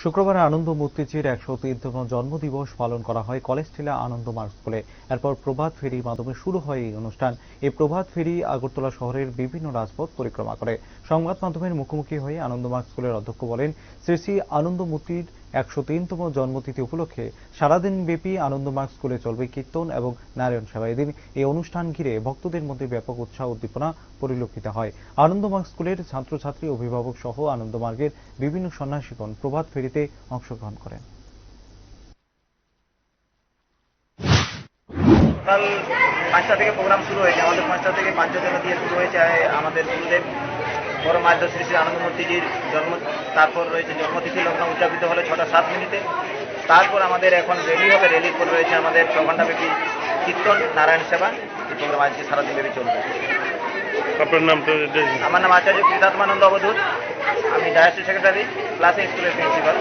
শুক্রবার আনন্দ মূর্তিজির ১০৩তম জন্মদিবস পালন করা হয় কলেজটিলা আনন্দ মার্গ স্কুলে। এরপর প্রভাত ফেরির মাধ্যমে শুরু হয় এই অনুষ্ঠান। এই প্রভাত ফেরি আগরতলা শহরের বিভিন্ন রাজপথ পরিক্রমা করে। সংবাদ মাধ্যমের মুখোমুখি হয়ে আনন্দ মার্গ স্কুলের অধ্যক্ষ বলেন, শ্রী শ্রী আনন্দ মূর্তির ১০৩তম জন্মতিথি উপলক্ষে সারাদিন ব্যাপী আনন্দ মার্গ স্কুলে চলবে কীর্তন এবং নারায়ণ সেবা। এদিন এই অনুষ্ঠান ঘিরে ভক্তদের মধ্যে ব্যাপক উৎসাহ উদ্দীপনা পরিলক্ষিত হয়। আনন্দ মার্গ স্কুলের ছাত্রছাত্রী, অভিভাবক সহ আনন্দ মার্গের বিভিন্ন সন্ন্যাসীগণ প্রভাত ফেরিতে অংশগ্রহণ করেন। সকাল ৫টা থেকে প্রোগ্রাম শুরু হয়েছে। আমাদের ৫টা থেকে পাঞ্চজন্য দিয়ে শুরু হয়েছে আমাদের গুরুদেব পরমাধ্য শ্রী শ্রী আনন্দ মূর্তিজির জন্ম। তারপর রয়েছে জন্মতিথি লগ্ন উদযাপিত হলে ৬টা ৭ মিনিটে। তারপর আমাদের এখন র্যালি হবে। র্যালির পর রয়েছে আমাদের ৬ ঘণ্টাব্যাপী কীর্তন, নারায়ণ সেবা। এই প্রোগ্রাম আজকে সারাদিন ব্যাপী চলবে। আপনার নাম? আমার নাম আচার্য কৃতাত্মানন্দ অবধূত। আমি ডায়াসিস সেক্রেটারি, ক্লাসে স্কুলের প্রিন্সিপাল।